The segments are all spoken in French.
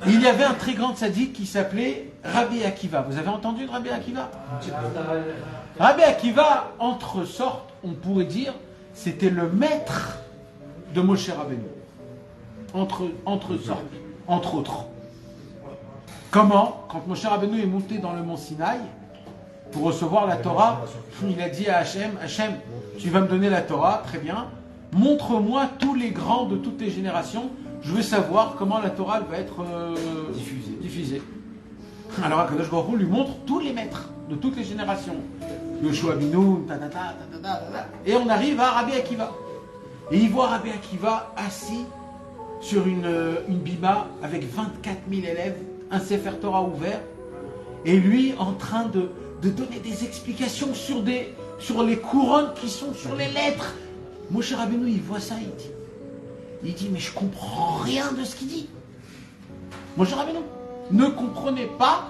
Il y avait un très grand tzaddik qui s'appelait Rabbi Akiva. Vous avez entendu de Rabbi Akiva? Rabbi Akiva, entre sortes, on pourrait dire, c'était le maître de Moshe Rabbeinu. Entre sortes, entre autres. Comment? Quand Moshe Rabbeinu est monté dans le mont Sinaï pour recevoir la Torah, il a dit à Hachem, Hachem, tu vas me donner la Torah, très bien. Montre-moi tous les grands de toutes les générations. Je veux savoir comment la Torah va être diffusée. Alors Akadosh Baruch Hu lui montre tous les maîtres de toutes les générations. Yoshua Binoun, et on arrive à Rabbi Akiva. Et il voit Rabbi Akiva assis sur une bima avec 24 000 élèves, un Sefer Torah ouvert, et lui en train de donner des explications sur les couronnes qui sont sur les lettres. Moshe Rabbeinu, il voit ça, il dit, mais je comprends rien de ce qu'il dit. Moshe Rabbeinu ne comprenait pas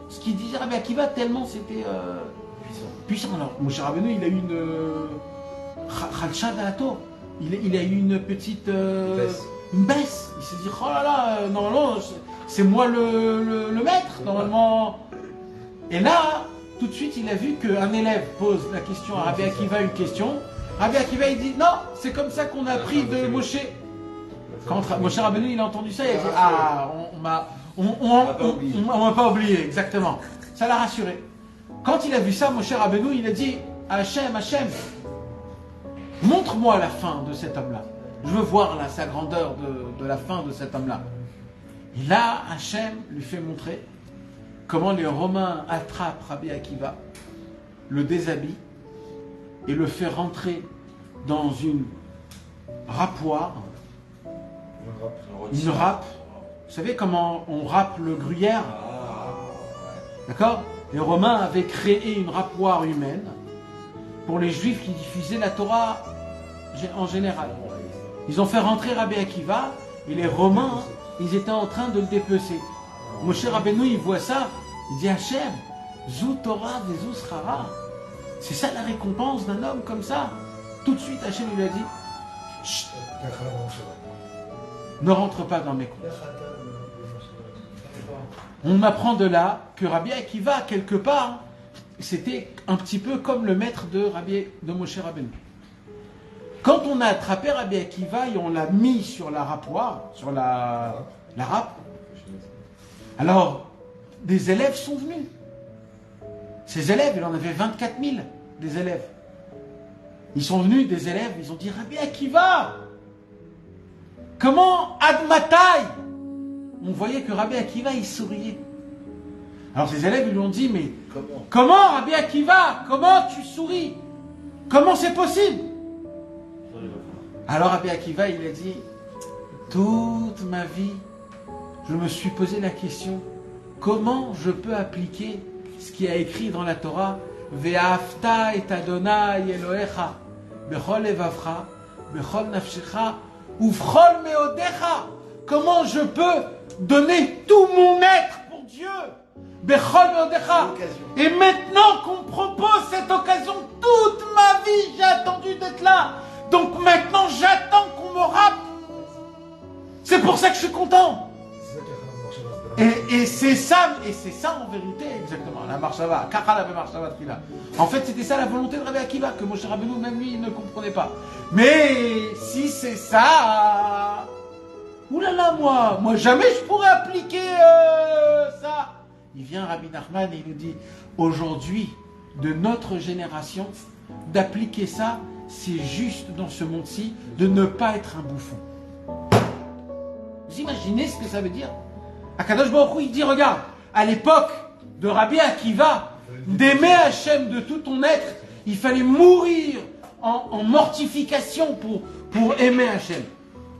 ce qu'il disait Rabbi Akiva tellement c'était puissant. Alors, Moshe Rabbeinu, il a eu une Khalcha Da'ato. Il a eu une petite une baisse. Il s'est dit, oh là là, normalement, c'est moi le maître, normalement. Et là, tout de suite, il a vu qu'un élève pose la question à Rabbi Akiva, une question. Rabbi Akiva, il dit, non, c'est comme ça qu'on a appris de Moshe. Quand Moshe Rabbeinu, il a entendu ça, il a dit, ah, on m'a pas oublié, exactement. Ça l'a rassuré. Quand il a vu ça, Moshe Rabbeinu, il a dit, Hachem, montre-moi la fin de cet homme-là. Je veux voir là, sa grandeur de la fin de cet homme-là. Et là, Hachem lui fait montrer comment les Romains attrapent Rabbi Akiva, le déshabillent et le fait rentrer dans une râpoire, une râpe. Vous savez comment on râpe le gruyère? D'accord? Les Romains avaient créé une râpoire humaine pour les Juifs qui diffusaient la Torah en général. Ils ont fait rentrer Rabbi Akiva et les Romains, ils étaient en train de le dépecer. Moshe Rabbeinu, il voit ça, il dit Hachem, Zou Torah vezu Schara. C'est ça la récompense d'un homme comme ça. Tout de suite, Hachem lui a dit chut, ne rentre pas dans mes comptes. On apprend de là que Rabbi Akiva, quelque part, c'était un petit peu comme le maître de Moshe Rabbeinu. Quand on a attrapé Rabbi Akiva et on l'a mis sur la râpoire, sur la râpe, alors des élèves sont venus. Ces élèves, il en avait 24 000, des élèves. Ils sont venus, des élèves, ils ont dit Rabbi Akiva, comment Admatai? On voyait que Rabbi Akiva, il souriait. Alors ces élèves, ils lui ont dit, mais comment Rabbi Akiva, comment tu souris? Comment c'est possible? Alors Rabbi Akiva, il a dit, toute ma vie, je me suis posé la question, comment je peux appliquer ce qui a écrit dans la Torah, Ve'afta et Adonai Elohecha, bechol levavcha, bechol nafshecha, uvchol meodecha. Comment je peux donner tout mon être pour Dieu? Bechol meodecha. Et maintenant qu'on me propose cette occasion, toute ma vie, j'ai attendu d'être là. Donc maintenant, j'attends qu'on me rappe. C'est pour ça que je suis content. Et c'est ça en vérité, exactement. La marshava, kachal be marshava trila. En fait, c'était ça la volonté de Rabbi Akiva, que Moshe Rabbeinu, même lui, il ne comprenait pas. Mais si c'est ça, oulala, moi jamais je pourrais appliquer ça. Il vient Rabbi Nachman et il nous dit, aujourd'hui, de notre génération, d'appliquer ça, c'est juste dans ce monde-ci, de ne pas être un bouffon. Vous imaginez ce que ça veut dire? Akadosh Baruch Hu, il dit, regarde, à l'époque de Rabbi Akiva, d'aimer Hachem de tout ton être, il fallait mourir en mortification pour aimer Hachem.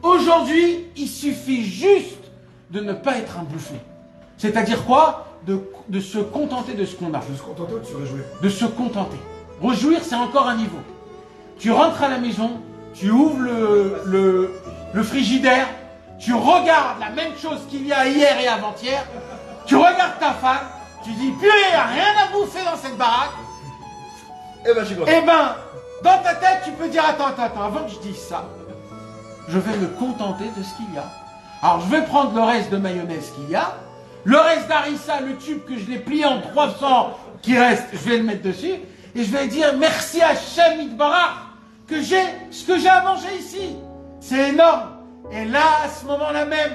Aujourd'hui, il suffit juste de ne pas être un bouffon. C'est-à-dire quoi? De se contenter de ce qu'on a. De se contenter ou de se réjouir? De se contenter. Réjouir, c'est encore un niveau. Tu rentres à la maison, tu ouvres le frigidaire, tu regardes la même chose qu'il y a hier et avant-hier, tu regardes ta femme, tu dis, purée, il n'y a rien à bouffer dans cette baraque. Eh ben, je suis content. Eh ben, dans ta tête, tu peux dire, attends, avant que je dise ça, je vais me contenter de ce qu'il y a. Alors je vais prendre le reste de mayonnaise qu'il y a, le reste d'harissa, le tube que je l'ai plié en 300 qui reste, je vais le mettre dessus, et je vais dire merci à Shem Itbarach que j'ai ce que j'ai à manger ici. C'est énorme. Et là, à ce moment-là même,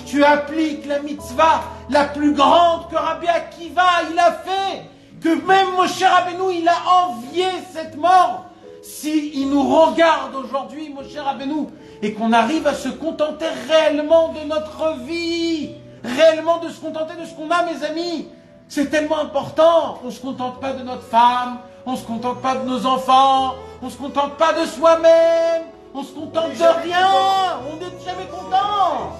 tu appliques la mitzvah la plus grande que Rabbi Akiva il a fait, que même Moshe Rabbeinu il a envié cette mort. Si il nous regarde aujourd'hui, Moshe Rabbeinu, et qu'on arrive à se contenter réellement de notre vie, réellement de se contenter de ce qu'on a, mes amis, c'est tellement important. On ne se contente pas de notre femme, on ne se contente pas de nos enfants, on ne se contente pas de soi-même, on se contente de rien, on n'est jamais content.